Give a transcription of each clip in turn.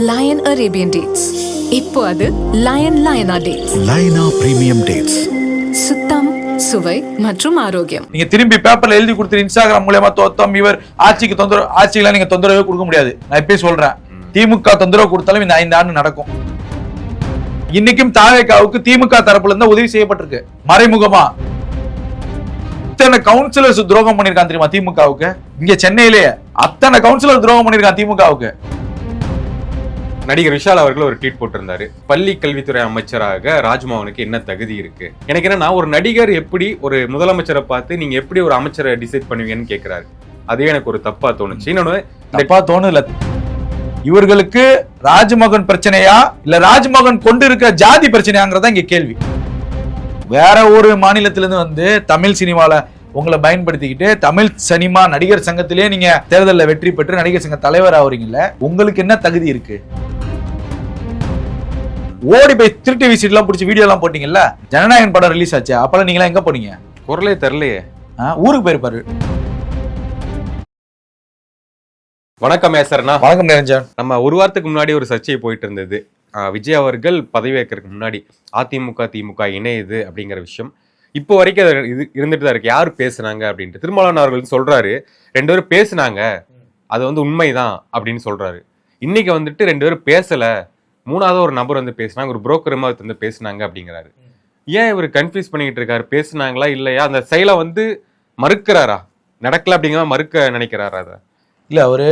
Line Arabian dates. இப்போ அது லயனா டேட்ஸ். Lion premium dates. சுத்தம், சுவை மற்றும் ஆரோக்கியம். நீங்க திரும்பி பேப்பர்ல எழுதி கொடுத்து இன்ஸ்டாகிராம் மூலமா தோத்தம் இவர் ஆட்சிக்கு தொந்தரவு, ஆட்சிக்கெல்லாம் நீங்க தொந்தரவே கொடுக்க முடியாது. நான் இப்பயே சொல்றேன், திமுக தொந்தரவு கொடுத்தாலும் இந்த 5 ஆண்டு நடக்கும். இன்னைக்கும் தாவேகாவுக்கு திமுக தரப்புல இருந்தா உதவி செய்யப்பட்டிருக்கு மறைமுகமா. இத்தனை கவுன்சிலர்ஸ் துரோகம் பண்ணிருக்கான் தெரியுமா திமுகவுக்கு? இங்க சென்னையிலேயே அத்தனை கவுன்சிலர் துரோகம் பண்ணிருக்கான் திமுகவுக்கு. நடிகர் விஷால் அவர்கள் ஒரு ட்வீட் போட்டிருந்தாரு, பள்ளி கல்வித்துறை அமைச்சராக ராஜ்மோகனுக்கு என்ன தகுதி இருக்கு. எனக்கு என்னன்னா, ஒரு நடிகர் எப்படி ஒரு முதலமைச்சரை பார்த்து நீங்க எப்படி ஒரு அமைச்சரை டிசைட் பண்ணுவீங்கன்னு கேட்கிறாரு. அதுவே எனக்கு ஒரு தப்பா தோணுச்சு. இன்னொன்னு தப்பா தோணுல, இவர்களுக்கு ராஜ்மோகன் பிரச்சனையா இல்ல ராஜ்மோகன் கொண்டு இருக்க ஜாதி பிரச்சனையாங்கிறதா இங்க கேள்வி. வேற ஒரு மாநிலத்திலிருந்து வந்து தமிழ் சினிமால உங்களை பயன்படுத்திக்கிட்டு தமிழ் சினிமா நடிகர் சங்கத்திலேயே நீங்க தேர்தலில் வெற்றி பெற்று நடிகர் சங்க தலைவர் ஆகுறீங்கல்ல, உங்களுக்கு என்ன தகுதி இருக்கு? ஓடி போய் திருட்டு விசிட் எல்லாம் பிடிச்சி வீடியோ எல்லாம் போட்டீங்கல்ல, ஜனநாயகன் படம் ரிலீஸ் ஆச்சு, அப்பெல்லாம் நீங்க எங்க போனீங்க? குரலே தரலையே. ஊருக்கு போயிருப்பாரு. வணக்கம் ஏசர்னா. வணக்கம் நிரஞ்சன். நம்ம ஒரு வாரத்துக்கு முன்னாடி ஒரு சர்ச்சை போயிட்டு இருந்தது. விஜய் அவர்கள் பதவி ஏற்கிறதுக்கு முன்னாடி அதிமுக திமுக இணையுது அப்படிங்கிற விஷயம் இப்போ வரைக்கும் இது இருந்துட்டு தான் இருக்கு. யாரு பேசுனாங்க அப்படின்ட்டு திருமாவளவன் அவர்கள் சொல்றாரு, 2 பேரும் பேசுனாங்க, அது வந்து உண்மைதான் அப்படின்னு சொல்றாரு. இன்னைக்கு வந்துட்டு 2 பேரும் பேசல, 3வது ஒரு நபர் வந்து பேசினாங்க, ஒரு புரோக்கர் வந்து பேசினாங்க அப்படிங்கிறாரு. ஏன் இவர் கன்ஃபியூஸ் பண்ணிக்கிட்டு இருக்காரு? பேசுனாங்களா இல்லையா? அந்த செயலை வந்து மறுக்கிறாரா? நடக்கல அப்படிங்கிற மறுக்க நினைக்கிறாரா? அதை இல்ல, அவரு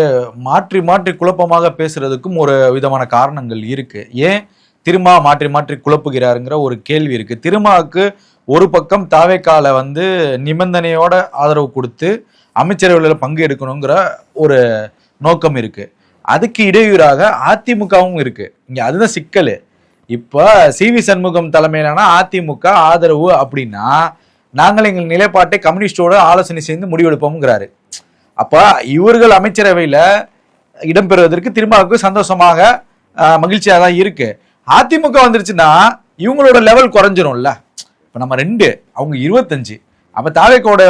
மாற்றி மாற்றி குழப்பமாக பேசுறதுக்கும் ஒரு விதமான காரணங்கள் இருக்கு. ஏன் திருமா மாற்றி மாற்றி குழப்புகிறாருங்கிற ஒரு கேள்வி இருக்கு. திருமாவுக்கு ஒரு பக்கம் தாவேக்கால வந்து நிபந்தனையோட ஆதரவு கொடுத்து அமைச்சரவையில் பங்கு எடுக்கணுங்கிற ஒரு நோக்கம் இருக்கு. அதுக்கு இடையூறாக அதிமுகவும் இருக்கு. இங்க அதுதான் சிக்கல். இப்ப CV சண்முகம் தலைமையிலான அதிமுக ஆதரவு அப்படின்னா, நாங்கள் எங்கள் நிலைப்பாட்டை கம்யூனிஸ்டோட ஆலோசனை செய்து முடிவெடுப்போம்ங்கிறாரு. அப்ப இவர்கள் அமைச்சரவையில இடம்பெறுவதற்கு திருமாவுக்கு சந்தோஷமாக மகிழ்ச்சியாக தான் இருக்கு. அதிமுக வந்துருச்சுன்னா இவங்களோட லெவல் குறைஞ்சிரும்ல. இப்ப நம்ம 2, அவங்க 25, அப்ப தாவேக்கோட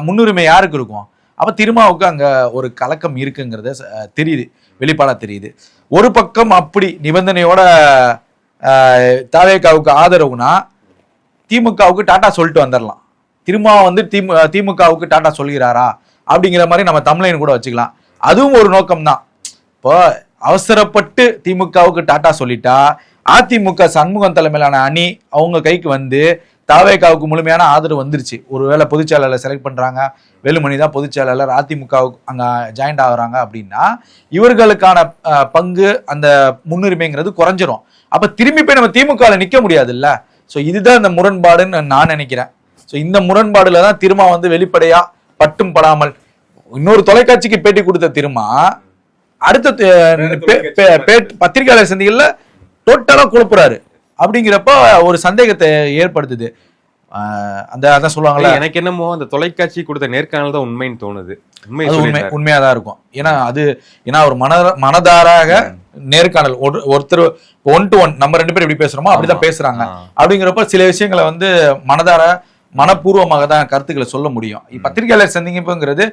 முன்னுரிமை யாருக்கு இருக்கும்? அப்ப திருமாவுக்கு அங்க ஒரு கலக்கம் இருக்குங்கிறத தெரியுது, வெளிப்பாடா தெரியுது. ஒரு பக்கம் அப்படி நிபந்தனையோட தாவேக்காவுக்கு ஆதரவுனா திமுகவுக்கு டாட்டா சொல்லிட்டு வந்துடலாம். திருமா வந்து திமுகவுக்கு டாட்டா சொல்கிறாரா அப்படிங்கிற மாதிரி நம்ம தமிழன் கூட வச்சுக்கலாம். அதுவும் ஒரு நோக்கம் தான். இப்போ அவசரப்பட்டு திமுகவுக்கு டாட்டா சொல்லிட்டா அதிமுக சண்முகம் தலைமையிலான அணி அவங்க கைக்கு வந்து தாவேக்காவுக்கு முழுமையான ஆதரவு வந்துருச்சு. ஒருவேளை பொதுச்செயலாளர் செலக்ட் பண்றாங்க, வேலுமணி தான் பொதுச்செயலாளர், அதிமுகவுக்கு அங்க ஜாயின்ட் ஆகுறாங்க அப்படின்னா இவர்களுக்கான பங்கு அந்த முன்னுரிமைங்கிறது குறைஞ்சிரும். அப்ப திரும்பி போய் நம்ம திமுகவில் நிக்க முடியாது இல்ல. ஸோ இதுதான் இந்த முரண்பாடுன்னு நான் நினைக்கிறேன். ஸோ இந்த முரண்பாடுல தான் திருமா வந்து வெளிப்படையா பட்டும் படாமல் இன்னொரு தொலைக்காட்சிக்கு பேட்டி கொடுத்த திருமா அடுத்த பத்திரிகையாளர் சந்திகள்ல டோட்டலா குழப்புறாரு. அப்படிங்கிறப்ப ஒரு சந்தேகத்தை ஏற்படுத்துது. அதான் சொல்லுவாங்கல்ல, எனக்கு என்னமோ அந்த தொலைக்காட்சி கொடுத்த நேர்காணல் தான் உண்மைன்னு தோணுது. உண்மையாதான் இருக்கும். ஏன்னா ஒரு மனதாராக நேர்காணல், ஒருத்தர் 1 to 1 நம்ம 2 பேரும் எப்படி பேசுறோமோ அப்படிதான் பேசுறாங்க. அப்படிங்கிறப்ப சில விஷயங்களை வந்து மனப்பூர்வமாக தான் கருத்துக்களை சொல்ல முடியும். பத்திரிகையாளர் சந்திப்புங்கிறது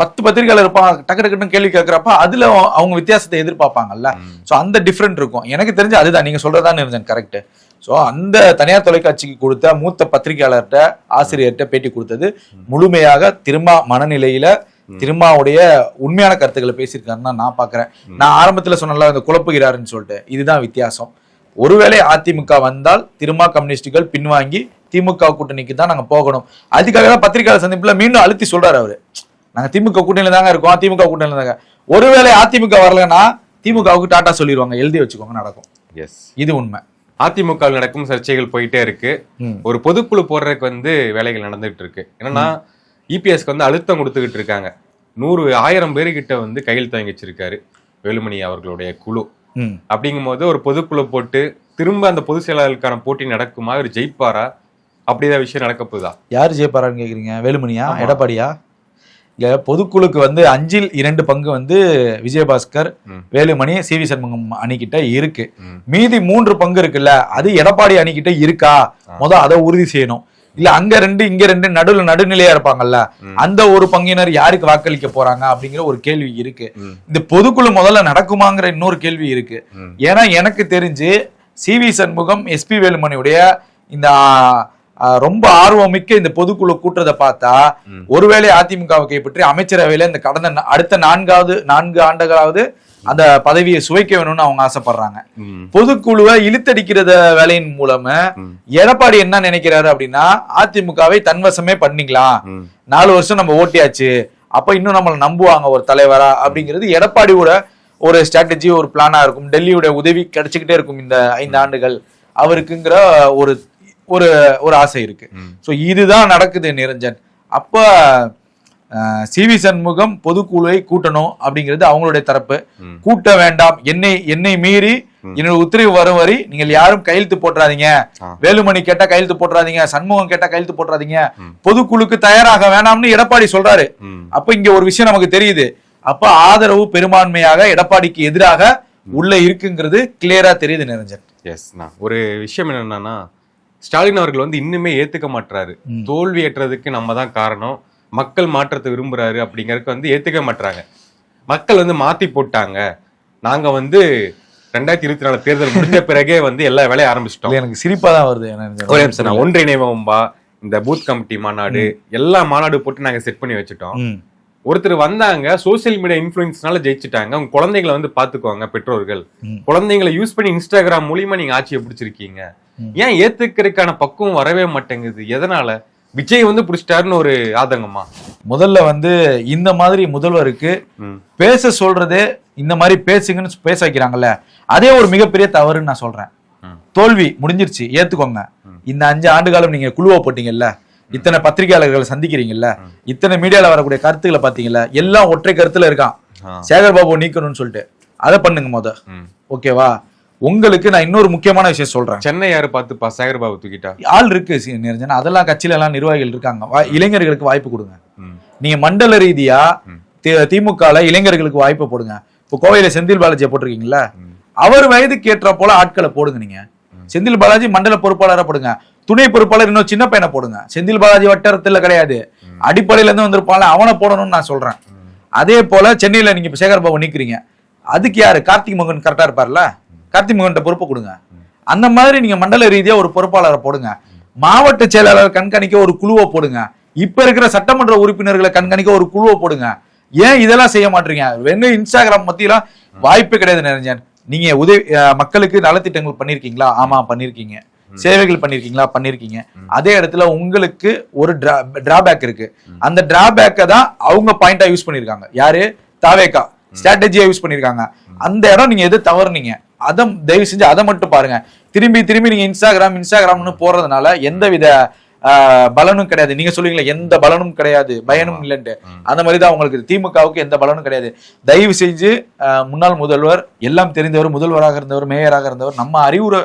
10 பத்திரிகையாளர் இருப்பாங்க, டக்கு டக்குன்னு கேள்வி கேட்கிறப்ப அதுல அவங்க வித்தியாசத்தை எதிர்பார்ப்பாங்கல்ல. சோ அந்த டிஃபரெண்ட் இருக்கும். எனக்கு தெரிஞ்சு அதுதான் நீங்க சொல்றதான்னு இருந்தேன், கரெக்ட். சோ அந்த தனியார் தொலைக்காட்சிக்கு கொடுத்த மூத்த பத்திரிகையாளர்கிட்ட ஆசிரியர்கிட்ட பேட்டி கொடுத்தது முழுமையாக திருமா மனநிலையில திருமாவுடைய உண்மையான கருத்துக்களை பேசியிருக்காருன்னு நான் பாக்குறேன். நான் ஆரம்பத்துல சொன்னல இந்த குழப்புகிறாருன்னு சொல்லிட்டு, இதுதான் வித்தியாசம். ஒருவேளை அதிமுக வந்தால் திருமா கம்யூனிஸ்டுகள் பின்வாங்கி திமுக கூட்டணிக்கு தான் நாங்க போகணும். அதுக்காக தான் பத்திரிகையாளர் சந்திப்புல மீண்டும் அழுத்தி சொல்றாரு அவரு, நாங்க திமுக கூட்டணியில தாங்க இருக்கோம், திமுக கூட்டணியில தாங்க. ஒருவேளை அதிமுக வரலன்னா திமுகவுக்கு டாட்டா சொல்லிடுவாங்க, எழுதி வச்சுக்கோங்க, நடக்கும். இது உண்மை. அதிமுக நடக்கும் சர்ச்சைகள் போயிட்டே இருக்கு. ஒரு பொதுக்குழு போடுறதுக்கு வந்து வேலைகள் நடந்துட்டு இருக்கு. என்னன்னா இபிஎஸ்க்கு வந்து அழுத்தம் கொடுத்துக்கிட்டு இருக்காங்க. 100,000 பேருக்கிட்ட வந்து கையெழுத்து வாங்கி வச்சிருக்காரு வேலுமணி அவர்களுடைய குழு. அப்படிங்கும் போது ஒரு பொதுக்குழு போட்டு திரும்ப அந்த பொதுச் செயலாளருக்கான போட்டி நடக்குமா, ஒரு ஜெயிப்பாரா, அப்படிதான் விஷயம் நடக்க போகுதா? யாரு ஜெயிப்பாரான்னு கேக்குறீங்க? வேலுமணியா, எடப்பாடியா? இல்ல, பொதுக்குழுக்கு வந்து 5இல் 2 பங்கு வந்து விஜயபாஸ்கர், வேலுமணி, CV சண்முகம் அணிக்கிட்ட இருக்கு. மீதி 3 பங்கு இருக்குல்ல, அது எடப்பாடி அணிக்கிட்ட இருக்கா? அதை உறுதி செய்யணும். இல்ல அங்க 2 இங்க 2 நடுநிலையா இருப்பாங்கல்ல, அந்த ஒரு பங்கினர் யாருக்கு வாக்களிக்க போறாங்க அப்படிங்கிற ஒரு கேள்வி இருக்கு. இந்த பொதுக்குழு முதல்ல நடக்குமாங்கிற இன்னொரு கேள்வி இருக்கு. ஏன்னா எனக்கு தெரிஞ்சு CV சண்முகம், SP வேலுமணியுடைய இந்த ரொம்ப ஆர்வமிக்க இந்த பொதுக்குழு கூட்டுறதை பார்த்தா ஒருவேளை அதிமுகவை கைப்பற்றி அமைச்சரவையில இந்த கடந்த அடுத்த 4 ஆண்டுகளாவது அந்த பதவியை சுவைக்க வேணும்னு அவங்க ஆசைப்படுறாங்க. பொதுக்குழுவை இழுத்தடிக்கிறத வேலையின் மூலமா எடப்பாடி என்ன நினைக்கிறாரு அப்படின்னா, அதிமுகவை தன்வசமே பண்ணிக்கலாம், 4 வருஷம் நம்ம ஓட்டியாச்சு, அப்ப இன்னும் நம்மளை நம்புவாங்க ஒரு தலைவரா அப்படிங்கிறது எடப்பாடியோட ஒரு ஸ்ட்ராட்டஜி, ஒரு பிளானா இருக்கும். டெல்லியோட உதவி கிடைச்சுக்கிட்டே இருக்கும் இந்த 5 ஆண்டுகள் அவருக்குங்கிற ஒரு ஒரு ஒரு ஆசை இருக்கு. சோ இதுதான் நடக்குது நிரஞ்சன். அப்ப CV சண்முகம் பொதுக்குழுவை கூட்டணும் அப்படிங்கிறது அவங்களுடைய தரப்பு. கூட்ட வேண்டாம், என்னை மீறி என்னோட உத்தரவு வரும் வரை நீங்கள் யாரும் கையெழுத்து போட்டுறாதீங்க, வேலுமணி கேட்டா கையெழுத்து போட்டுறாதீங்க, சண்முகம் கேட்டா கையெழுத்து போட்டுறாதீங்க, பொதுக்குழுக்கு தயாராக வேணாம்னு எடப்பாடி சொல்றாரு. அப்ப இங்க ஒரு விஷயம் நமக்கு தெரியுது. அப்ப ஆதரவு பெரும்பான்மையாக எடப்பாடிக்கு எதிராக உள்ள இருக்குங்கிறது கிளியரா தெரியுது நிரஞ்சன். எஸ், ஒரு விஷயம் என்னன்னா, ஸ்டாலின் அவர்கள் வந்து இன்னுமே ஏத்துக்க மாட்டாரு. தோல்வியேற்றதுக்கு நம்ம தான் காரணம், மக்கள் மாற்றத்தை விரும்புறாரு அப்படிங்கறதுக்கு வந்து ஏத்துக்க மாட்டாங்க. மக்கள் வந்து மாத்தி போட்டாங்க, நாங்க வந்து 2024 தேர்தல் முடிஞ்ச பிறகே வந்து எல்லா வேலையும் ஆரம்பிச்சிட்டோம். எனக்கு சிரிப்பா தான் வருது. ஒரே நிமிஷம், ஒன்றிணைவம்பா, இந்த பூத் கமிட்டி மாநாடு, எல்லா மாநாடு போட்டு நாங்க செட் பண்ணி வச்சுட்டோம். ஒருத்தர் வந்தாங்க, சோசியல் மீடியா இன்ஃபுளுன்ஸ்னால ஜெயிச்சுட்டாங்க, உங்க குழந்தைங்களை வந்து பாத்துக்குவாங்க பெற்றோர்கள், குழந்தைங்களை யூஸ் பண்ணி இன்ஸ்டாகிராம் மூலியமா நீங்க ஆட்சியை பிடிச்சிருக்கீங்க, ஏன் ஏத்துக்கிறதுக்கான பக்குவம் வரவே மாட்டேங்குது, எதனால? விஜய் வந்து பிடிச்சிட்டாருன்னு ஒரு ஆதங்கமா? முதல்ல வந்து இந்த மாதிரி முதல்வருக்கு பேச சொல்றதே, இந்த மாதிரி பேசுங்கன்னு பேச வைக்கிறாங்கல்ல, அதே ஒரு மிகப்பெரிய தவறுன்னு நான் சொல்றேன். தோல்வி முடிஞ்சிருச்சு, ஏத்துக்கோங்க. இந்த 5 ஆண்டு காலம் நீங்க குழுவா போட்டீங்கல்ல, இத்தனை பத்திரிகையாளர்களை சந்திக்கிறீங்கல்ல, இத்தனை மீடியால வரக்கூடிய கருத்துக்களை பாத்தீங்கல்ல, எல்லாம் ஒற்றை கருத்துல இருக்கான், சேகர் பாபு நீக்கணும்னு சொல்லிட்டு. அதை பண்ணுங்க ஓகேவா? உங்களுக்கு நான் இன்னொரு முக்கியமான விஷயம் சொல்றேன். சென்னை யாரு பார்த்துப்பா சேகர் பாபு தூக்கிட்டா? ஆள் இருக்கு நிரஞ்சன், அதெல்லாம் கட்சியில எல்லாம் நிர்வாகிகள் இருக்காங்க. இளைஞர்களுக்கு வாய்ப்பு கொடுங்க. நீங்க மண்டல ரீதியா திமுகல இளைஞர்களுக்கு வாய்ப்பு போடுங்க. இப்போ கோவையில செந்தில் பாலாஜியை போட்டிருக்கீங்களா, அவர் வயதுக்கு ஏற்ற போல ஆட்களை போடுங்க. நீங்க செந்தில் பாலாஜி மண்டல பொறுப்பாளராக போடுங்க, துணை பொறுப்பாளர் இன்னும் சின்ன பையனை போடுங்க. செந்தில் பாலாஜி வட்டாரத்துல கிடையாது, அடிப்படையில இருந்து வந்திருப்பாங்க, அவனை போடணும்னு நான் சொல்றேன். அதே போல சென்னையில நீங்க சேகர் பாபு நீக்கிறீங்க, அதுக்கு யாரு? கார்த்திக் மோகன் கரெக்டா இருப்பார்ல, கார்த்திக் மோகன் பொறுப்பு கொடுங்க. அந்த மாதிரி நீங்க மண்டல ரீதியா ஒரு பொறுப்பாளரை போடுங்க. மாவட்ட செயலாளர் கண்காணிக்க ஒரு குழுவை போடுங்க. இப்ப இருக்கிற சட்டமன்ற உறுப்பினர்களை கண்காணிக்க ஒரு குழுவை போடுங்க. ஏன் இதெல்லாம் செய்ய மாட்டீங்க? வெறும் இன்ஸ்டாகிராம் மத்தியெல்லாம் வாய்ப்பு கிடையாது நிரஞ்சன். நீங்க மக்களுக்கு நலத்திட்டங்கள் பண்ணிருக்கீங்களா? ஆமா பண்ணிருக்கீங்க. சேவைகள் பண்ணிருக்கீங்களா? பண்ணிருக்கீங்க. அதே இடத்துல உங்களுக்கு ஒரு டிராபேக் இருக்கு. அந்த டிராபேக்கை தான் அவங்க பாயிண்டா யூஸ் பண்ணிருக்காங்க. யாரு? தாவேகா ஸ்ட்ராட்டஜியா யூஸ் பண்ணிருக்காங்க. அந்த இடம் நீங்க எது தவறுனீங்க, அதை தயவு செஞ்சு அதை மட்டும் பாருங்க. திரும்பி நீங்க இன்ஸ்டாகிராம்னு போறதுனால எந்தவித பலனும் கிடையாது. நீங்க சொல்லுவீங்களா எந்த பலனும் கிடையாது, பயனும் இல்லைன்ட்டு, அந்த மாதிரிதான் உங்களுக்கு திமுகவுக்கு எந்த பலனும் கிடையாது. தயவு செஞ்சு முன்னாள் முதல்வர், எல்லாம் தெரிந்தவர், முதல்வராக இருந்தவர், மேயராக இருந்தவர், நம்ம அறிவுரை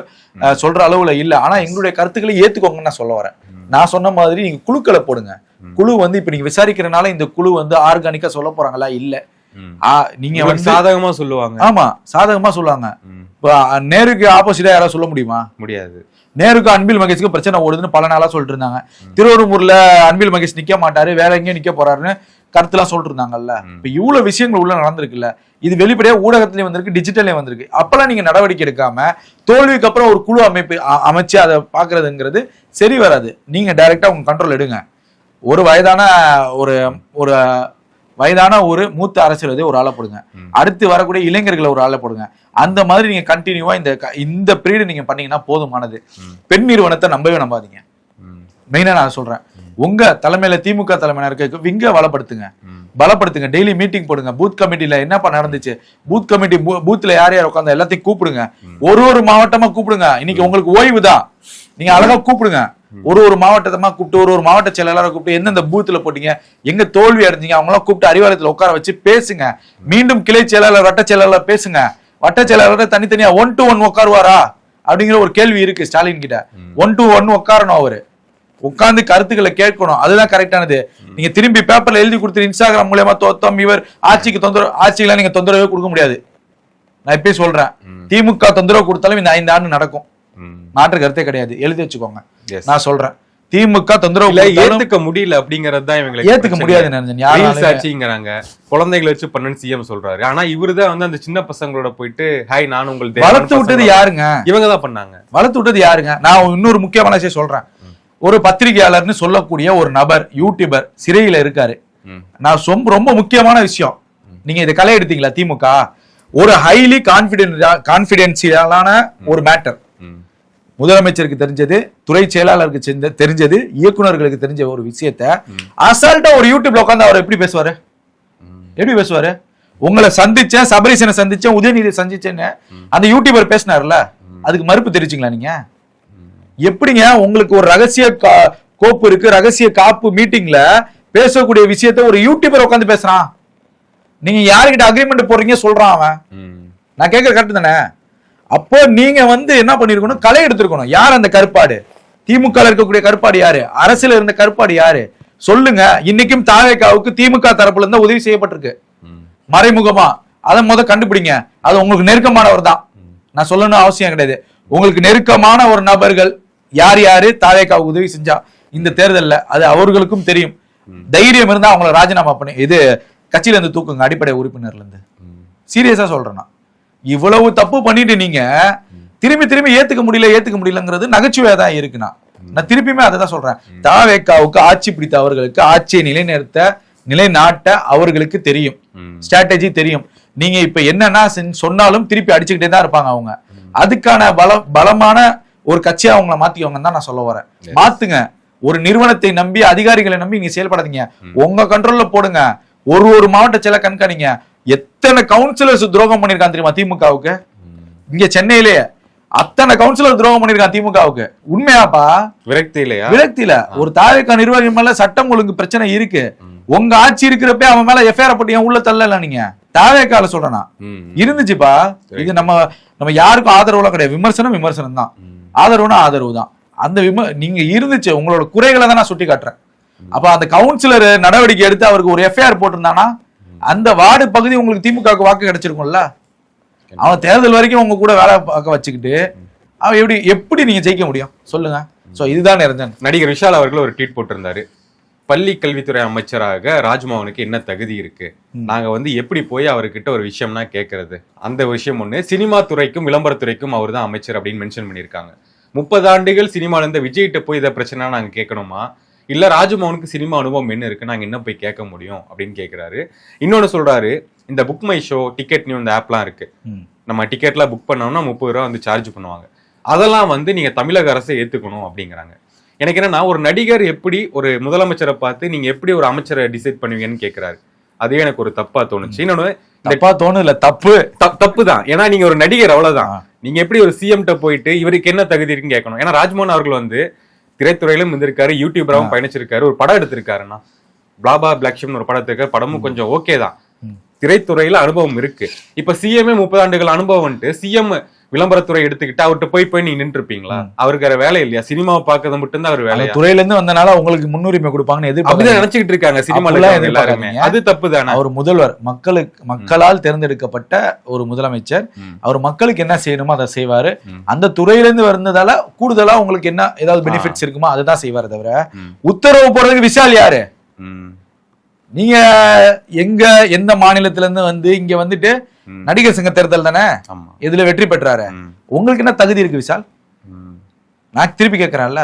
சொல்ற அளவுல இல்ல. ஆனா எங்களுடைய கருத்துக்களை ஏத்துக்கோங்கன்னு நான் சொல்ல வரேன். நான் சொன்ன மாதிரி நீங்க குழுக்களை போடுங்க. குழு வந்து இப்ப நீங்க விசாரிக்கிறனால இந்த குழு வந்து ஆர்கானிக்கா சொல்ல போறாங்களா? இல்ல, நீங்க வந்து சாதகமா சொல்லுவாங்க. ஆமா, சாதகமா சொல்லுவாங்க. நேருக்கு ஆப்போசிட்டா யாராவது சொல்ல முடியாது. நேருக்கு அன்பில் மகேஷ்க்கு பிரச்சனை ஓடுதுன்னு பல நாளா சொல்லிட்டு இருந்தாங்க. திருவள்ளூர்ல அன்பில் மகேஷ் நிக்க மாட்டாரு, வேற எங்கேயும் நிக்க போறாருன்னு கருத்துலாம் சொல்லிட்டு இருந்தாங்கல்ல. இப்ப இவ்வளவு விஷயங்கள் உள்ள நடந்திருக்குல்ல, இது வெளிப்படையா ஊடகத்திலயும் வந்திருக்கு, டிஜிட்டல்லயும் வந்திருக்கு. அப்பெல்லாம் நீங்க நடவடிக்கை எடுக்காம தோல்விக்கு அப்புறம் ஒரு குழு அமைச்சு அதை பாக்குறதுங்கிறது சரி வராது. நீங்க டைரக்டா உங்க கண்ட்ரோல் எடுங்க. ஒரு வயதான ஒரு மூத்த அரசியல் ஒரு ஆளை போடுங்க, அடுத்து வரக்கூடிய இளைஞர்களை ஒரு ஆளை போடுங்க. அந்த மாதிரி நீங்க கண்டினியூவா இந்த பீரியட் நீங்க பண்ணீங்கன்னா போதுமானது. பெண் நிறுவனத்தை நம்பவே நம்பாதீங்க. மெயினா நான் சொல்றேன், உங்க தலைமையில திமுக தலைமையில இருக்க விங்க பலப்படுத்துங்க. டெய்லி மீட்டிங் போடுங்க. பூத் கமிட்டில என்னப்பா நடந்துச்சு, பூத் கமிட்டி பூத்ல யார் யார் உட்காந்து எல்லாத்தையும் கூப்பிடுங்க. ஒரு மாவட்டமா கூப்பிடுங்க. இன்னைக்கு உங்களுக்கு ஓய்வு தான், நீங்க அழகா கூப்பிடுங்க. ஒரு மாவட்டமா கூப்பிட்டு ஒரு மாவட்ட செயலாளரை கூப்பிட்டு எந்தெந்த பூத்துல போட்டீங்க, எங்க தோல்வி அடைஞ்சீங்க, அவங்களாம் கூப்பிட்டு அறிவாலயத்துல உட்கார வச்சு பேசுங்க. மீண்டும் கிளை செயலாளர், வட்ட செயலாளர் பேசுங்க. வட்ட செயலாளர் தனித்தனியா 1 to 1 உட்காருவாரா அப்படிங்கிற ஒரு கேள்வி இருக்கு ஸ்டாலின் கிட்ட. 1 to 1 உட்காரணும், அவரு உட்கார்ந்து கருத்துக்களை கேட்கணும். அதுதான் கரெக்டானது. நீங்க திரும்பி பேப்பர்ல எழுதி கொடுத்து இன்ஸ்டாகிராம் மூலமா தோத்தம், இவர் ஆட்சிக்கு தொந்தரவு, ஆட்சிக்கெல்லாம் நீங்க தொந்தரவே கொடுக்க முடியாது. நான் இப்பயே சொல்றேன், திமுக தொந்தரவு கொடுத்தாலும் இந்த 5 ஆண்டு நடக்கும், மாற்று கருத்தே கிடையாது. எழுதி வச்சுக்கோங்க. நான் சொல்றேன், திமுக தொந்தரவு இல்ல கொடுத்தாலும் ஏத்துக்க முடியல அப்படிங்கறது தான் இவங்களுக்கு ஏத்துக்க முடியாது நிரஞ்சன். யாராலையும் ஆட்சிங்கிறாங்க, குழந்தைகளை வச்சு பண்ணுன்னு சிஎம் சொல்றாரு. ஆனா இவருதான் வந்து அந்த சின்ன பசங்களோட போயிட்டு ஹாய் நான் உங்களுக்கு வளர்த்து விட்டது யாருங்க? இவங்க தான் பண்ணாங்க. வளர்த்து விட்டது யாருங்க? நான் இன்னொரு முக்கியமான விஷயம் சொல்றேன். ஒரு பத்திரிகையாளர்னு சொல்லக்கூடிய ஒரு நபர், யூடியூபர் சிறையில இருக்காரு. நான் ரொம்ப முக்கியமான விஷயம், நீங்க இதை களை எடுத்தீங்களா? திமுக ஒரு ஹைலி கான்பிடென்சியலான ஒரு மேட்டர், முதலமைச்சருக்கு தெரிஞ்சது, துறை செயலாளருக்கு தெரிஞ்சது, இயக்குநர்களுக்கு தெரிஞ்ச ஒரு விஷயத்த அசால்ட்டா ஒரு யூடியூப்ல உட்காந்து அவர் எப்படி பேசுவாரு? எப்படி பேசுவாரு? உங்களை சந்திச்சேன், சபரீசனை சந்திச்சேன், உதயநிதி சந்திச்சேன்னு அந்த யூடியூபர் பேசினார்ல, அதுக்கு மறுப்பு தெரிவிச்சீங்களா நீங்க? எப்படிங்க உங்களுக்கு ஒரு ரகசிய கோப்பு இருக்கு, ரகசிய காப்பு மீட்டிங்ல பேசக்கூடிய விஷயத்த ஒரு யூடியூபர் உட்காந்து பேசுறான். நீங்க யாருக்கிட்ட அக்ரிமெண்ட் போடுறீங்க சொல்றான் அவன். நான் கேட்கற கரெக்ட் தானே? அப்போ நீங்க வந்து என்ன பண்ணிருக்கணும்? களை எடுத்திருக்கணும். யார் அந்த கருப்பாடு? திமுக இருக்கக்கூடிய கருப்பாடு யாரு? அரசியல் இருந்த கருப்பாடு யாரு சொல்லுங்க. இன்னைக்கும் தாவேகாவுக்கு திமுக தரப்புல இருந்தா உதவி செய்யப்பட்டிருக்கு மறைமுகமா. அதை கண்டுபிடிங்க. அது உங்களுக்கு நெருக்கமானவர் தான், நான் சொல்லணும் அவசியம் கிடையாது. உங்களுக்கு நெருக்கமான ஒரு நபர்கள் யார் யாரு தாவேகாவுக்கு உதவி செஞ்சா இந்த தேர்தல்ல, அது அவர்களுக்கும் தெரியும். தைரியம் இருந்தா அவங்களை ராஜினாமா பண்ணி இது கட்சியில இருந்து தூக்குங்க, அடிப்படை உறுப்பினர்ல இருந்து. சீரியஸா சொல்றேன்னா, இவ்வளவு தப்பு பண்ணிட்டு நீங்க திரும்பி ஏத்துக்க முடியலங்கிறது நகைச்சுவையா தான் இருக்குன்னா, நான் திருப்பியுமே அதை தான் சொல்றேன். தாவேகாவுக்கு ஆட்சி பிடித்த அவர்களுக்கு ஆட்சியை நிலைநாட்ட அவர்களுக்கு தெரியும், ஸ்ட்ராட்டஜி தெரியும். நீங்க இப்ப என்னன்னா சொன்னாலும் திருப்பி அடிச்சுக்கிட்டே தான் இருப்பாங்க அவங்க. அதுக்கான பலமான ஒரு கட்சியா அவங்கள மாத்திக்கோங்க தான் நான் சொல்ல வரேன். மாத்துங்க. ஒரு நிறுவனத்தை நம்பி, அதிகாரிகளை நம்பி நீங்க செயல்படாதீங்க. உங்க கண்ட்ரோல்ல போடுங்க. ஒரு மாவட்ட செயல கண்காணிங்க. எத்தனை கவுன்சிலர்ஸ் துரோகம் பண்ணிருக்கான் தெரியுமா திமுகவுக்கு? இங்க சென்னையிலேயே அத்தனை கவுன்சிலர் துரோகம் பண்ணிருக்கான் திமுகவுக்கு. உண்மையாப்பா? விரக்தியில ஒரு தாவேகா நிர்வாகி மேல சட்டம் ஒழுங்கு பிரச்சனை இருக்கு. உங்க ஆட்சி இருக்கிறப்ப அவன் மேல எஃப்ஐஆர் போட்டு ஏன் உள்ள தள்ளல? நீங்க தாவேகால சொல்றேன்னா இருந்துச்சுப்பா. இது நம்ம யாருக்கும் ஆதரவுலாம் கிடையாது. விமர்சனம் தான், ஆதரவுனா ஆதரவு தான். அந்த நீங்க இருந்துச்சு, உங்களோட குறைகளை தான் நான் சுட்டி காட்டுறேன். அப்ப அந்த கவுன்சிலர் நடவடிக்கை எடுத்து அவருக்கு ஒரு எஃப்ஐஆர் போட்டிருந்தானா அந்த வார்டு பகுதி உங்களுக்கு திமுக வாக்கு கிடைச்சிருக்கும்ல. அவன் தேர்தல் வரைக்கும் உங்க கூட வேலை பார்க்க வச்சுக்கிட்டு அவன் எப்படி நீங்க ஜெயிக்க முடியும் சொல்லுங்க? சோ இதுதான் நிரஞ்சன். நடிகர் விஷால் அவர்கள் ஒரு ட்வீட் போட்டிருந்தாரு. பள்ளி கல்வித்துறை அமைச்சராக ராஜ்மோகனுக்கு என்ன தகுதி இருக்கு, நாங்க வந்து எப்படி போய் அவர்கிட்ட ஒரு விஷயம்னா கேட்கறது, அந்த விஷயம் ஒண்ணு. சினிமா துறைக்கும் விளம்பரத்துறைக்கும் அவர் தான் அமைச்சர் அப்படின்னு மென்ஷன் பண்ணியிருக்காங்க. 30 ஆண்டுகள் சினிமால இருந்த விஜய்கிட்ட போய் இதை பிரச்சனை நாங்க கேட்கணுமா, இல்ல ராஜ்மோகனுக்கு சினிமா அனுபவம் என்ன இருக்கு, நாங்க என்ன போய் கேட்க முடியும் அப்படின்னு கேட்கிறாரு. இன்னொன்னு சொல்றாரு, இந்த book my show, ticket new இந்த ஆப்லாம் இருக்கு, நம்ம டிக்கெட்லாம் புக் பண்ணோம்னா 30 ரூபா வந்து சார்ஜ் பண்ணுவாங்க, அதெல்லாம் வந்து நீங்க தமிழக அரசை ஏத்துக்கணும் அப்படிங்கிறாங்க. எனக்கு என்னன்னா, ஒரு நடிகர் எப்படி ஒரு முதலமைச்சரை பார்த்து நீங்க எப்படி ஒரு அமைச்சரை டிசைட் பண்ணுவீங்கன்னு கேட்கிறாரு. அதே எனக்கு ஒரு தப்பா தோணுச்சு. இன்னொன்னு தப்பா தோணல, தப்பு தான். ஏன்னா நீங்க ஒரு நடிகர், அவ்வளவுதான். நீங்க எப்படி ஒரு சிஎம்கிட்ட போயிட்டு இவருக்கு என்ன தகுதி இருக்குன்னு கேட்கணும். ஏன்னா ராஜ்மோகன் அவர்கள் வந்து திரைத்துறையிலும் இருந்திருக்காரு, யூடியூபராகவும் பயணிச்சிருக்காரு, ஒரு படம் எடுத்திருக்காருன்னா பிளாபா பிளாக் ஷிப்னு ஒரு படம் எடுத்திருக்காரு. படமும் கொஞ்சம் ஓகே தான், திரைத்துறையில அனுபவம் இருக்கு. இப்ப சிஎம்ஏ 30 ஆண்டுகள் அனுபவம், சிஎம் விளம்பரத்துறை எடுத்துக்கிட்டு அவர்கிட்ட போய் நீங்க நின்று இருப்பீங்களா? அவருக்கு வேற வேலை இல்லையா? சினிமாவை பார்க்கறது மட்டும் தான் அவர் வேலை. துறையில இருந்து வந்தனால உங்களுக்கு முன்னுரிமை கொடுப்பாங்கன்னு எதிர்பார்த்து நினைச்சுக்கிட்டு இருக்காங்க சினிமால எல்லாருமே. அது தப்பு தானே. அவர் முதல்வர், மக்களால் தேர்ந்தெடுக்கப்பட்ட ஒரு முதலமைச்சர். அவர் மக்களுக்கு என்ன செய்யணுமோ அதை செய்வாரு. அந்த துறையில இருந்து வந்ததால கூடுதலா உங்களுக்கு என்ன ஏதாவது பெனிஃபிட்ஸ் இருக்குமோ அதை தான் செய்வாரு. தவிர உத்தரவு போடுறதுக்கு விஷால் யாரு? நீங்க எந்த மாநிலத்துல இருந்து வந்து இங்க வந்துட்டு நடிகர் சங்க தேர்தல் தானே, இதுல வெற்றி பெற்றாரு. உங்களுக்கு என்ன தகுதி இருக்கு விஷால்? நான் திருப்பி கேட்கறேன்ல,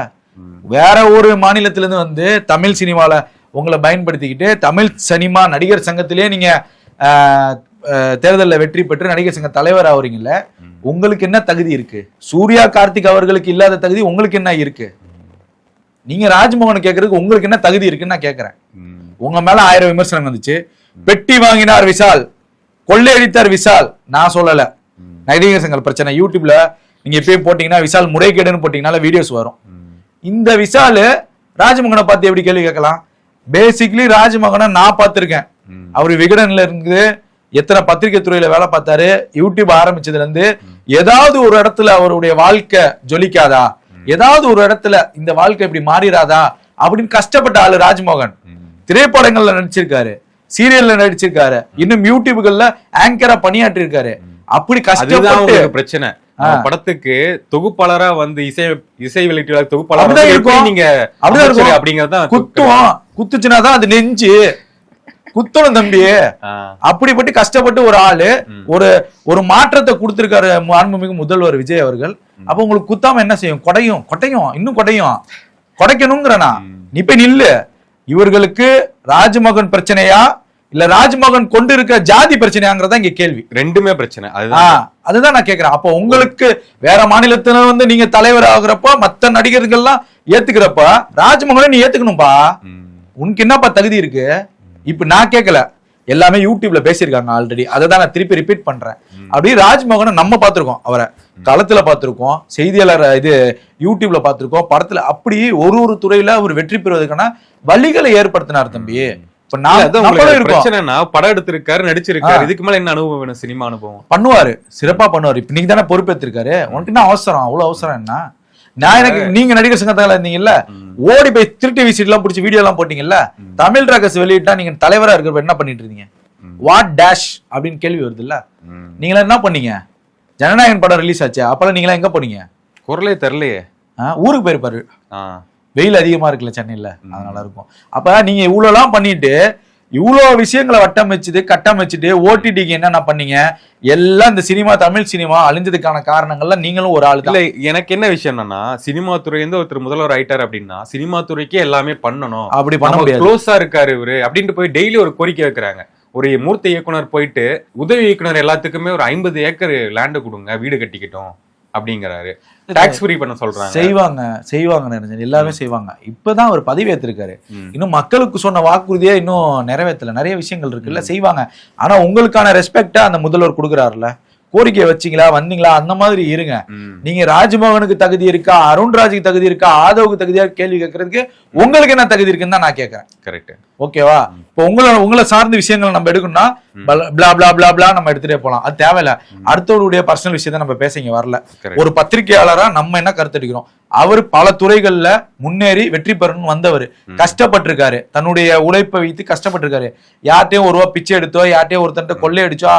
வேற ஒரு மாநிலத்தில இருந்து வந்து தமிழ் சினிமால உங்களை பயன்படுத்திக்கிட்டு தமிழ் சினிமா நடிகர் சங்கத்திலேயே நீங்க தேர்தலில் வெற்றி பெற்று நடிகர் சங்க தலைவர் ஆகுறீங்கல்ல, உங்களுக்கு என்ன தகுதி இருக்கு? சூர்யா கார்த்திக் அவர்களுக்கு இல்லாத தகுதி உங்களுக்கு என்ன இருக்கு? நீங்க ராஜ்மோகன் கேட்கறதுக்கு உங்களுக்கு என்ன தகுதி இருக்குன்னு நான் கேட்கறேன். உங்க மேல 1000 விமர்சனம் வந்துச்சு. பெட்டி வாங்கினார் விஷால், கொள்ளையடித்தார் விஷால், நான் சொல்லல. நடிகர் சங்க பிரச்சனை யூடியூப்ல நீங்க எப்பயும் போட்டீங்கன்னா விஷால் முறைகேடுன்னு போட்டீங்கன்னால வீடியோஸ் வரும். இந்த விஷால் ராஜ்மோகனை பார்த்து எப்படி கேள்வி கேட்கலாம்? பேசிக்லி ராஜ்மோகனை நான் பார்த்திருக்கேன். அவர் விகடன்ல இருந்து எத்தனை பத்திரிகை துறையில வேலை பார்த்தாரு, யூடியூப் ஆரம்பிச்சதுல இருந்து ஏதாவது ஒரு இடத்துல அவருடைய வாழ்க்கை ஜொலிக்காதா, ஏதாவது ஒரு இடத்துல இந்த வாழ்க்கை இப்படி மாறிடாதா அப்படின்னு கஷ்டப்பட்ட ஆளு ராஜ்மோகன். திரைப்படங்கள்ல நடிச்சிருக்காரு, சீரியல்ல நடிச்சிருக்காரு, இன்னும் யூடியூப்கள்ல ஆங்கரா பணியாற்றி இருக்காரு. அப்படி கஷ்டப்பட்டு பிரச்சனை படத்துக்கு தொகுப்பாளரா வந்து இசை வெளியீட்டு தொகுப்பாளரா அப்படிதான் இருக்கும். நீங்க அப்படிதான் இருக்கும். அப்படிங்கறதான் குத்துச்சுனாதான் அது நெஞ்சு குத்தணும் தம்பி. அப்படிப்பட்டு கஷ்டப்பட்டு ஒரு ஆளு ஒரு மாற்றத்தை கொடுத்திருக்காரு மாண்புமிகு முதல்வர் விஜய் அவர்கள். அப்ப உங்களுக்கு குத்தாம என்ன செய்யும்? கொடையும் இன்னும் கொடைக்கணுங்கிறனா நீ போய் நில்லு. இவர்களுக்கு ராஜ்மோகன் பிரச்சனையா இல்ல ராஜ்மோகன் கொண்டு இருக்க ஜாதி பிரச்சனையாங்கிறதா இங்க கேள்வி. ரெண்டுமே பிரச்சனை. அதுதான் நான் கேக்குறேன். அப்போ உங்களுக்கு வேற மாநிலத்துல வந்து நீங்க தலைவர் ஆகுறப்ப மத்த நடிகர்கள்லாம் ஏத்துக்கிறப்ப ராஜ்மோகனை நீ ஏத்துக்கணும்பா. உனக்கு என்னப்பா தகுதி இருக்கு? இப்ப நான் கேட்கல, எல்லாமே யூடியூப்ல பேசியிருக்காங்க ஆல்ரெடி. அதை தான் நான் திருப்பி ரிப்பீட் பண்றேன். அப்படி ராஜ்மோகனை நம்ம பார்த்திருக்கோம், அவரை களத்துல பார்த்திருக்கோம், செய்தியாளர் இது யூடியூப்ல பார்த்திருக்கோம், படத்துல. அப்படி ஒரு துறையில அவர் வெற்றி பெறுவதற்கான வழிகளை ஏற்படுத்தினார் தம்பி. இப்ப பிரச்சனைனா படம் எடுத்திருக்காரு, நடிச்சிருக்காரு, இதுக்கு மேல என்ன அனுபவம் வேணும்? சினிமா அனுபவம் பண்ணுவாரு, சிறப்பா பண்ணுவாரு. இப்ப நீங்க தானே பொறுப்பேற்றிருக்காரு, உனக்கு என்ன அவசரம்? அவ்வளவு அவசரம் என்ன? நான் எனக்கு நீங்க நடிகர் சங்கத்தால இருந்தீங்கல்ல, ஓடி போய் திருட்டு விசிட் எல்லாம் பிடிச்சி வீடியோ எல்லாம் போட்டீங்கல்ல, தமிழ் ராக்கர்ஸ் வெளியிட்டா நீங்க தலைவரா இருக்கிறப்ப என்ன பண்ணிட்டு இருந்தீங்க? வாட் டேஷ் அப்படின்னு கேள்வி வருது இல்ல. நீங்களா என்ன பண்ணீங்க? ஜனநாயகன் படம் ரிலீஸ் ஆச்சு, அப்பெல்லாம் நீங்களா எங்க போனீங்க? குரலே தெரியலையே. ஊருக்கு போயிருப்பாரு, வெயில் அதிகமா இருக்குல்ல சென்னையில, அதனால இருக்கும். அப்ப நீங்க இவ்வளவு எல்லாம் பண்ணிட்டு இவ்வளவு விஷயங்களை கட்டமைச்சுட்டு ஓடிடிக்கு என்னென்ன பண்ணீங்க? எல்லாம் இந்த சினிமா, தமிழ் சினிமா அழிஞ்சதுக்கான காரணங்கள்ல நீங்களும் ஒரு ஆள். இல்ல, எனக்கு என்ன விஷயம் என்னன்னா, சினிமா துறை வந்து ஒருத்தர் முதல்வர் ஆயிட்டார் அப்படின்னா சினிமா துறைக்கே எல்லாமே பண்ணணும். அப்படி பண்ண முடியாது. க்ளோஸா இருக்காரு இவரு அப்படின்ட்டு போய் டெய்லி ஒரு கோரிக்கை வைக்கிறாங்க. ஒரு மூர்த்தி இயக்குனர் போயிட்டு உதவி இயக்குனர் எல்லாத்துக்குமே ஒரு 50 ஏக்கர் லேண்ட் கொடுங்க, வீடு கட்டிக்கிட்டோம் அப்படிங்கிறாரு. டாக்ஸ் ஃப்ரீ பண்ண சொல்றாங்க. செய்வாங்க எல்லாமே செய்வாங்க. இப்பதான் அவர் பதவி ஏற்றிருக்காரு. இன்னும் மக்களுக்கு சொன்ன வாக்குறுதியே இன்னும் நிறைவேற்றல. நிறைய விஷயங்கள் இருக்குல்ல, செய்வாங்க. ஆனா உங்களுக்கான ரெஸ்பெக்டா அந்த முதல்வர் கொடுக்குறாருல, கோரிக்கையை வச்சீங்களா, வந்தீங்களா, அந்த மாதிரி இருங்க. நீங்க ராஜ்மோகனுக்கு தகுதி இருக்கா, அருண்ராஜுக்கு தகுதி இருக்கா, ஆதவுக்கு தகுதியா கேள்வி கேட்கறதுக்கு உங்களுக்கு என்ன தகுதி இருக்குன்னு தான் நான் கேட்கறேன். கரெக்ட், ஓகேவா? இப்போ உங்களை சார்ந்த விஷயங்களை நம்ம எடுக்கணும்னா பிளா பிளா பிளா பிளா நம்ம எடுத்துட்டே போலாம், அது தேவையில்ல. அடுத்தவருடைய பர்சனல் விஷயத்த நம்ம பேச இங்க வரல. ஒரு பத்திரிகையாளரா நம்ம என்ன கருத்து எடுக்கிறோம்? அவர் பல துறைகள்ல முன்னேறி வெற்றி பெறணும்னு வந்தவர், கஷ்டப்பட்டிருக்காரு, தன்னுடைய உழைப்பை வைத்து கஷ்டப்பட்டிருக்காரு. யார்ட்டையும் ஒரு ரூபா பிச்சை எடுத்தோ, யார்ட்டையும் ஒருத்தன் கொள்ளையடிச்சோ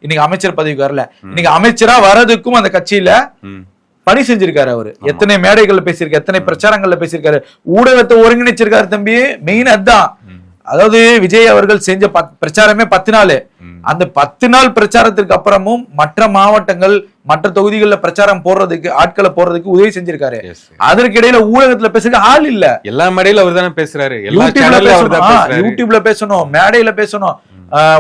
இன்னைக்கு அமைச்சர் பதவிக்கு வரல. இன்னைக்கு அமைச்சரா வர்றதுக்கும் அந்த கட்சியில பணி செஞ்சிருக்காரு. அவரு எத்தனை மேடைகள்ல பேசியிருக்காரு, எத்தனை பிரச்சாரங்கள்ல பேசியிருக்காரு, ஊடகத்தை ஒருங்கிணைச்சிருக்காரு தம்பி. மெயின் அதுதான். அதாவது விஜய் அவர்கள் செஞ்ச பிரச்சாரமே 10 நாள். அந்த 10 நாள் பிரச்சாரத்திற்கு அப்புறமும் மற்ற மாவட்டங்கள், மற்ற தொகுதிகளில் பிரச்சாரம் போடுறதுக்கு, ஆட்களை போடுறதுக்கு உதவி செஞ்சிருக்காரு. அதற்கு இடையில ஊடகத்துல பேசுறது ஆள் இல்ல. எல்லா மேடையில அவர் தானே பேசுறாரு. யூடியூப்ல பேசணும், மேடையில பேசணும்,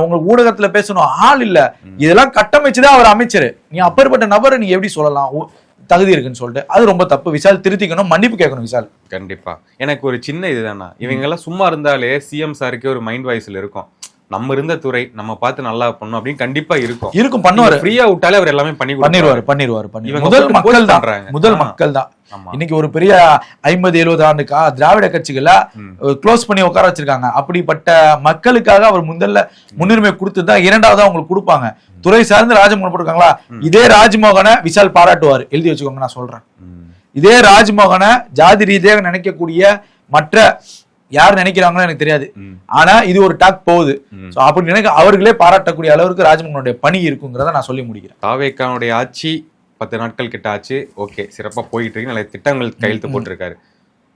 உங்க ஊடகத்துல பேசணும், ஆள் இல்ல. இதெல்லாம் கட்டமைச்சுதான் அவர் அமைச்சர். நீ அப்பேற்பட்ட நபரை நீ எப்படி சொல்லலாம் தகுதி இருக்குன்னு சொல்லிட்டு? அது ரொம்ப தப்பு. விஷால் திருத்திக்கணும், மன்னிப்பு கேட்கணும் விஷால். கண்டிப்பா. எனக்கு ஒரு சின்ன இதுதானா, இவங்க எல்லாம் சும்மா இருந்தாலே சிஎம் சாருக்கே ஒரு மைண்ட் வாய்ஸ்ல இருக்கும், நம்ம இருந்த துறை நம்ம பார்த்து நல்லா பண்ணணும் அப்படின்னு கண்டிப்பா இருக்கும். பண்ணுவாரு. ஃப்ரீயா விட்டாலே அவர் எல்லாமே பண்ணிடுவாரு. முதல் மக்கள் தான். இன்னைக்கு ஒரு பெரிய 50-70 ஆண்டு திராவிட கட்சிகளை க்ளோஸ் பண்ணி உட்கார வச்சிருக்காங்க. அப்படிப்பட்ட மக்களுக்காக அவர் முன்னுரிமை கொடுத்துதான் இரண்டாவது அவங்களுக்கு கொடுப்பாங்க. துறை சார்ந்து ராஜ்மோகன் போட்டிருக்காங்களா, இதே ராஜ்மோகனை விஷால் பாராட்டுவார். எழுதி வச்சுக்கோங்க, நான் சொல்றேன். இதே ராஜ்மோகனை ஜாதி ரீதியாக நினைக்கக்கூடிய மற்ற யார் நினைக்கிறாங்களோ எனக்கு தெரியாது, ஆனா இது ஒரு டாக் போகுது. அப்படி நினைக்க அவர்களே பாராட்டக்கூடிய அளவுக்கு ராஜ்மோகனுடைய பணி இருக்குங்கிறத நான் சொல்லி முடிக்கிறேன். தாவேக்கானுடைய ஆட்சி 10 நாட்கள் கிட்ட ஆச்சு. ஓகே, சிறப்பா போயிட்டு இருக்கு, நிறைய திட்டங்கள் கையெழுத்து போட்டிருக்காரு.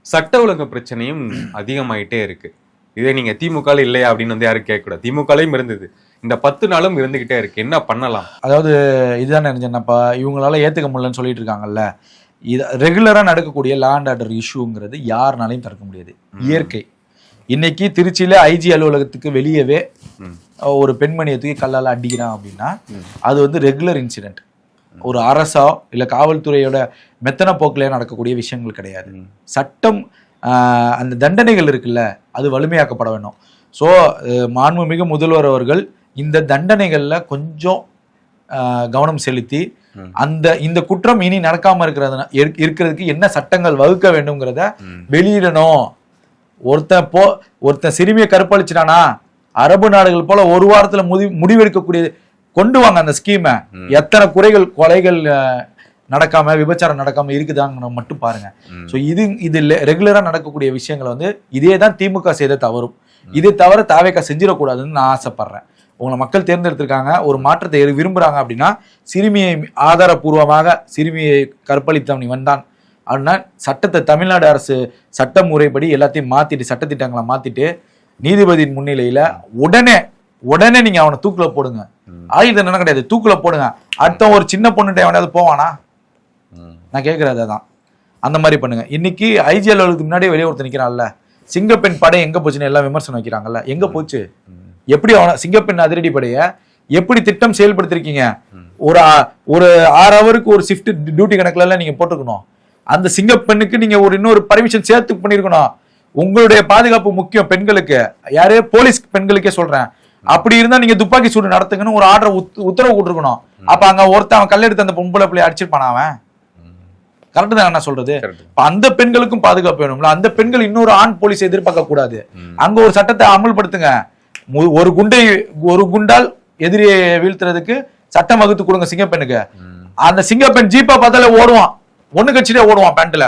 சட்ட ஒழுங்கு பிரச்சனையும் அதிகமாயிட்டே இருக்கு. இதே நீங்க திமுக இல்லையா அப்படின்னு வந்து யாரும் கேட்கக்கூடாது. திமுகலையும் இருந்தது, இந்த 10 நாளும் இருந்துகிட்டே இருக்கு. என்ன பண்ணலாம்? அதாவது இதுதான் நினைச்சேன்னப்பா, இவங்களால ஏத்துக்க முடியலன்னு சொல்லிட்டு இருக்காங்கல்ல. இது ரெகுலரா நடக்கக்கூடிய லா அண்ட் ஆர்டர் இஷ்யூங்கிறது யாருனாலையும் தடுக்க முடியாது, இயற்கை. இன்னைக்கு திருச்சியில ஐஜி அலுவலகத்துக்கு வெளியவே ஒரு பெண்மணியை தூக்கி கல்லால அடிக்கிறான் அப்படின்னா அது வந்து ரெகுலர் இன்சிடென்ட். ஒரு அரசா இல்ல காவல்துறையோட மெத்தன போக்கிலே நடக்கக்கூடிய விஷயங்கள் கிடையாது. சட்டம் அந்த தண்டனைகள் இருக்குல்ல, அது வலிமையாக்கப்பட வேண்டும். ஸோ மாண்புமிகு முதல்வர் அவர்கள் இந்த தண்டனைகள்ல கொஞ்சம் கவனம் செலுத்தி இந்த குற்றம் இனி நடக்காம இருக்கிறதுக்கு என்ன சட்டங்கள் வகுக்க வேண்டும்ங்கிறத வெளியிடணும். ஒருத்தன் சிறுமியை கற்பழிச்சிட்டானா அரபு நாடுகள் போல ஒரு வாரத்துல முடிவெடுக்கக்கூடிய கொண்டு வாங்க அந்த ஸ்கீமை. எத்தனை கொலைகள் நடக்காம, விபச்சாரம் நடக்காம இருக்குதாங்க மட்டும் பாருங்க. ஸோ இது ரெகுலரா நடக்கக்கூடிய விஷயங்களை வந்து இதே தான் திமுக செய்த தவறும். இதை தவிர தாவேக்கா செஞ்சிடக்கூடாதுன்னு நான் ஆசைப்படுறேன். உங்களை மக்கள் தேர்ந்தெடுத்திருக்காங்க, ஒரு மாற்றத்தை விரும்புறாங்க அப்படின்னா சிறுமியை ஆதாரபூர்வமாக சிறுமியை கற்பழித்தவன் இவன் தான் அப்படின்னா சட்டத்தை தமிழ்நாடு அரசு சட்ட முறைப்படி எல்லாத்தையும் மாத்திட்டு சட்டத்திட்டங்களை மாத்திட்டு நீதிபதியின் முன்னிலையில உடனே நீங்க அவனை தூக்குல போடுங்க. ஆயுத தண்டனை கிடையாது, தூக்குல போடுங்க. அடுத்த ஒரு சின்ன பொண்ணுகிட்ட எவனாவது போவானா? நான் கேட்கறது அதான். அந்த மாதிரி பண்ணுங்க. இன்னைக்கு ஐஜி அலுவலகத்துக்கு முன்னாடி வெளியே ஒருத்தர் நிக்கிறான்ல, சிங்கப்பெண் படை எங்க போச்சுன்னு எல்லாம் விமர்சனம் வைக்கிறாங்கல்ல, எங்க போச்சு? எப்படி அவன சிங்கப்பெண் அதிரடி படைய எப்படி திட்டம் செயல்படுத்திருக்கீங்க? ஒரு 6 ஹவருக்கு ஒரு ஷிஃப்ட் டியூட்டி கணக்குல எல்லாம் நீங்க போட்டுக்கணும். அந்த சிங்கப்பெண்ணுக்கு நீங்க இன்னொரு பர்மிஷன் சேர்த்து பண்ணிருக்கணும். உங்களுடைய பாதுகாப்பு முக்கியம் பெண்களுக்கு. யாரே போலீஸ் பெண்களுக்கே சொல்றேன். அப்படி இருந்தா நீங்க துப்பாக்கி சூடு நடத்துங்கன்னு ஒரு ஆர்டர் உத்தரவு கொடுத்துருக்கணும். அப்ப அங்க அவன் கல்லெடுத்து அந்த பொம்பளை பிள்ளை அடிச்சிருப்பான? அவன் கரெக்ட் தான் நான் சொல்றது. அந்த பெண்களுக்கும் பாதுகாப்பு வேணும்ல. அந்த பெண்கள் இன்னொரு ஆண் போலீஸ் எதிர்பார்க்க கூடாது. அங்க ஒரு சட்டத்தை அமல்படுத்துங்க. ஒரு குண்டால் எதிரியை வீழ்த்துறதுக்கு சட்டம் வகுத்து கொடுங்க சிங்கப்பெண்ணுக்கு. அந்த சிங்கப்பெண் ஜீப்பா பார்த்தாலே ஓடுவான், ஒண்ணு கட்சியிலே ஓடுவான் பேண்ட்ல.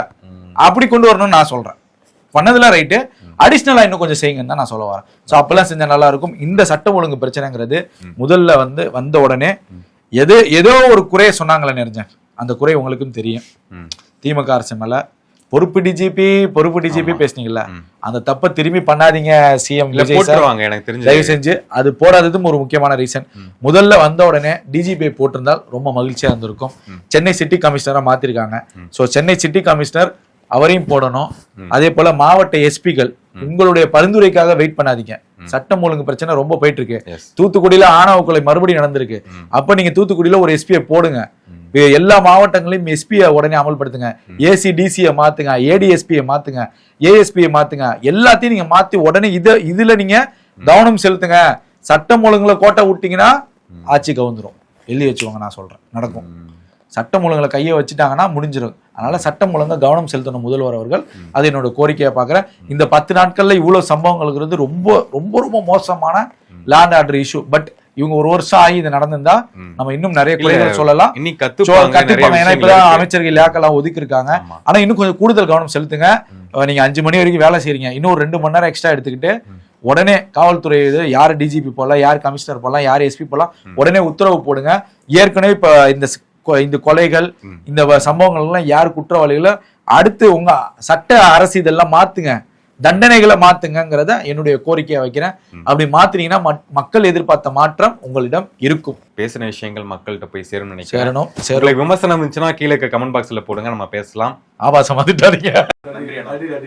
அப்படி கொண்டு வரணும்னு நான் சொல்றேன். பண்ணதுல ரைட்டு, அடிஷ்னலா இன்னும் கொஞ்சம் செய்யுங்கன்னு தான் நான் சொல்ல வரேன். சோ அப்பெல்லாம் செஞ்சா நல்லா இருக்கும். இந்த சட்டம் ஒழுங்கு பிரச்சனைங்கிறது முதல்ல வந்த உடனே ஏதோ ஒரு குறைய சொன்னாங்களே நினைச்சேன். அந்த குறை உங்களுக்கும் தெரியும். திமுக அரசு மேல பொறுப்பு டிஜிபி பேசுனீங்கல்ல, அந்த தப்ப திரும்பி பண்ணாதீங்க சிஎம் விஜய் சார். எனக்கு தெரிஞ்சு தயவு செஞ்சு அது போடாததும் ஒரு முக்கியமான ரீசன். முதல்ல வந்த உடனே டிஜிபி போட்டிருந்தால் ரொம்ப மகிழ்ச்சியா இருந்திருக்கும். சென்னை சிட்டி கமிஷனரா மாத்திருக்காங்க. சோ சென்னை சிட்டி கமிஷனர் அவரையும் போடணும். அதே போல மாவட்ட எஸ்பிகள் உங்களுடைய பரிந்துரைக்காக வெயிட் பண்ணாதீங்க. சட்டம் ஒழுங்கு பிரச்சனை ரொம்ப போயிட்டு இருக்கு. தூத்துக்குடியில ஆணவ கொலை மறுபடியும் நடந்திருக்கு. அப்ப நீங்க தூத்துக்குடியில ஒரு எஸ்பியை போடுங்க. எல்லா மாவட்டங்களையும் எஸ்பியை உடனே அமல்படுத்துங்க. ஏசி டிசியை மாத்துங்க, ஏடிஎஸ்பியை மாத்துங்க, ஏஎஸ்பியை மாத்துங்க. எல்லாத்தையும் நீங்க மாத்தி உடனே இதுல நீங்க கவனம் செலுத்துங்க. சட்டம் ஒழுங்குல கோட்டை விட்டீங்கன்னா ஆட்சி கவுந்துரும். எழுதி வச்சுக்கோங்க, நான் சொல்றேன் நடக்கும். சட்டம் ஒழுங்குல கையை வச்சுட்டாங்கன்னா முடிஞ்சிடும். அதனால சட்டம் ஒழுங்கா கவனம் செலுத்தணும் முதல்வர் அவர்கள். அது என்னோட கோரிக்கையா பாக்குறேன். இந்த 10 நாட்கள்ல இவ்வளவு சம்பவங்களுக்கு ரொம்ப ரொம்ப ரொம்ப மோசமான லேண்ட் ஆர்டர் இஷ்யூ. பட் இவங்க ஒரு வருஷம் ஆகி இது நடந்திருந்தா நம்ம இன்னும் நிறைய குறைகள் சொல்லலாம். கத்துப்பாங்க. ஏன்னா இப்பதான் அமைச்சர்கள் இலாக்கெல்லாம் ஒதுக்கி இருக்காங்க. ஆனா இன்னும் கொஞ்சம் கூடுதல் கவனம் செலுத்துங்க. நீங்க 5 மணி வரைக்கும் வேலை செய்றீங்க, இன்னும் 2 மணி நேரம் எக்ஸ்ட்ரா எடுத்துக்கிட்டு உடனே காவல்துறை யார் டிஜிபி போடலாம், யார் கமிஷனர் போடலாம், யார் எஸ்பி போடலாம், உடனே உத்தரவு போடுங்க. ஏற்கனவே இப்ப இந்த கொலைகள் இந்த சம்பவங்கள் எல்லாம் யார் குற்றவாளிகள அடுத்து உங்க சட்ட அரசு இதெல்லாம் மாத்துங்க, தண்டனைகளை மாத்துங்கிறத என்னுடைய கோரிக்கையை வைக்கிறேன். அப்படி மாத்தினீங்கன்னா மக்கள் எதிர்பார்த்த மாற்றம் உங்களிடம் இருக்கும். பேசின விஷயங்கள் மக்கள்கிட்ட போய் சேரணும் நினைக்கிறேன். விமர்சனம் இருந்துச்சுன்னா கீழே கமெண்ட் பாக்ஸ்ல போடுங்க, நம்ம பேசலாம். ஆபாசம் வந்துட்டாதீங்க.